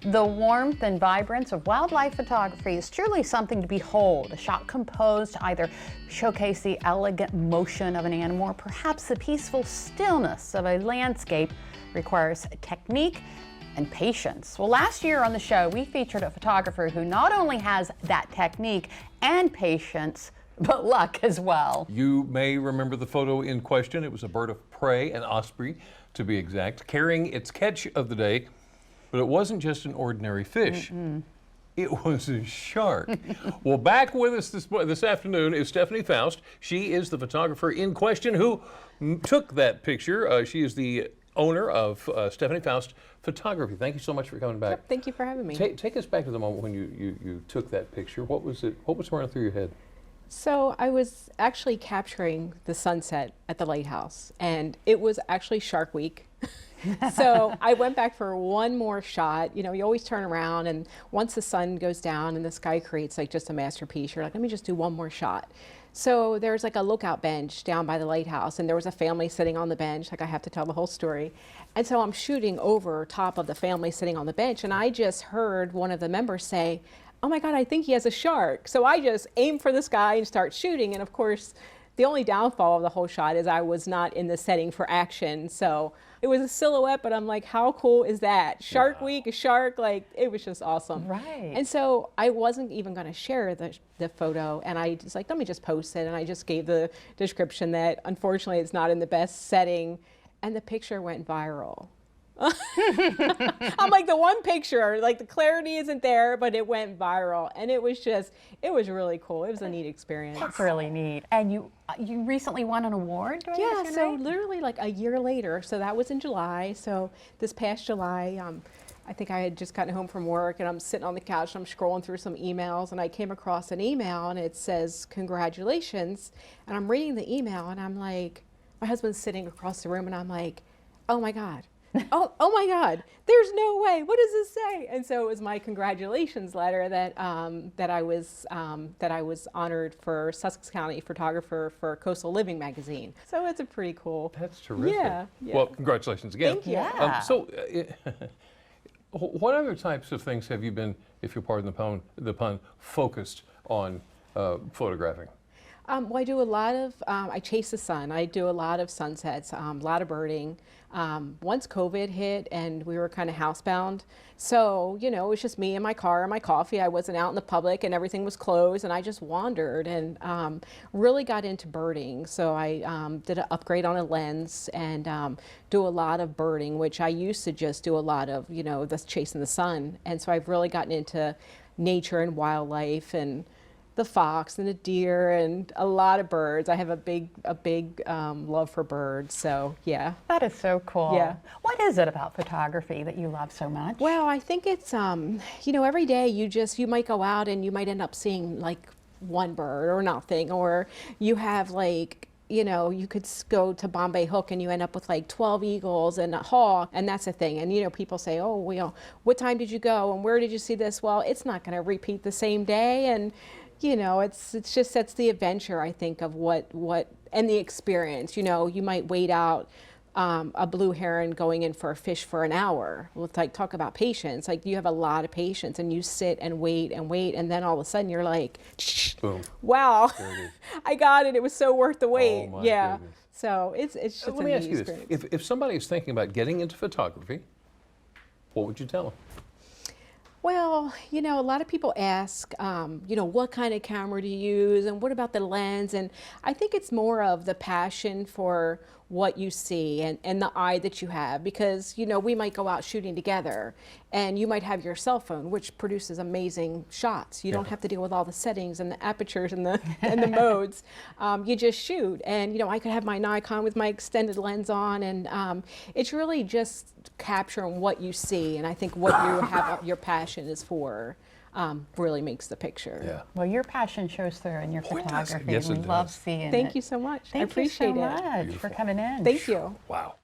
The warmth and vibrance of wildlife photography is truly something to behold. A shot composed to either showcase the elegant motion of an animal or perhaps the peaceful stillness of a landscape requires technique and patience. Well, last year on the show, we featured a photographer who not only has that technique and patience, but luck as well. You may remember the photo in question. It was a bird of prey, an osprey to be exact, carrying its catch of the day. But it wasn't just an ordinary fish. It was a shark. Well, back with us this afternoon is Stephanie Faust. She is the photographer in question who took that picture. She is the owner of Stephanie Faust Photography. Thank you so much for coming back. Yep, thank you for having me. Take us back to the moment when you took that picture. What was running through your head? So I was actually capturing the sunset at the lighthouse, and it was actually Shark Week. So I went back for one more shot. You know, you always turn around, and once the sun goes down and the sky creates like just a masterpiece, you're like, let me just do one more shot. So there's like a lookout bench down by the lighthouse, and there was a family sitting on the bench. Like, I have to tell the whole story. And so I'm shooting over top of the family sitting on the bench, and I just heard one of the members say, oh my God, I think he has a shark. So I just aim for the sky and start shooting. And of course, the only downfall of the whole shot is I was not in the setting for action. So it was a silhouette, but I'm like, how cool is that? Shark Week, a shark, like, it was just awesome. Right. And so I wasn't even going to share the photo, and I was like, let me just post it. And I just gave the description that unfortunately it's not in the best setting, and the picture went viral. I'm like, the one picture, like the clarity isn't there, but it went viral, and it was really cool. It was a neat experience. That's really neat. And you recently won an award doing Yeah, this, so right? literally like a year later, so that was in July. So this past July, I think I had just gotten home from work, and I'm sitting on the couch and I'm scrolling through some emails, and I came across an email and it says, congratulations. And I'm reading the email, and I'm like, my husband's sitting across the room, and I'm like, oh my God. oh my God, there's no way, what does this say? And so it was my congratulations letter that that I was honored for Sussex County Photographer for Coastal Living magazine. So it's a pretty cool. That's terrific. Yeah. Well, congratulations again. Thank you. Yeah. What other types of things have you been, if you'll pardon the pun, focused on photographing? Well, I do a lot of, I chase the sun. I do a lot of sunsets, a lot of birding. Once COVID hit and we were kind of housebound, so, you know, it was just me and my car and my coffee. I wasn't out in the public and everything was closed, and I just wandered and really got into birding. So I did an upgrade on a lens and do a lot of birding, which I used to just do a lot of, you know, just chasing the sun. And so I've really gotten into nature and wildlife and the fox and the deer and a lot of birds. I have a big love for birds, so yeah. That is so cool. Yeah. What is it about photography that you love so much? Well, I think it's, you know, every day you might go out and you might end up seeing like one bird or nothing, or you have like, you know, you could go to Bombay Hook and you end up with like 12 eagles and a hawk, and that's the thing. And, you know, people say, oh, well, what time did you go and where did you see this? Well, it's not going to repeat the same day, and you know, it's just, that's the adventure, I think, of what and the experience. You know, you might wait out a blue heron going in for a fish for an hour. Well, it's like, talk about patience. Like, you have a lot of patience, and you sit and wait, and then all of a sudden you're like, boom! Wow, I got it. It was so worth the wait. Oh my yeah. goodness. So it's just Let a me ask neat you experience. this: if somebody is thinking about getting into photography, what would you tell them? Well, you know, a lot of people ask, you know, what kind of camera do you use and what about the lens? And I think it's more of the passion for what you see and the eye that you have, because, you know, we might go out shooting together and you might have your cell phone, which produces amazing shots. You don't have to deal with all the settings and the apertures and the and the modes. You just shoot, and, you know, I could have my Nikon with my extended lens on, and it's really just capturing what you see, and I think what you have your passion is for really makes the picture. Yeah. Well, your passion shows through in your Boy, it does. photography. Yes, We it love does. seeing it. Thank you so much. I Thank appreciate you so it. much for coming in. Thank you. Wow.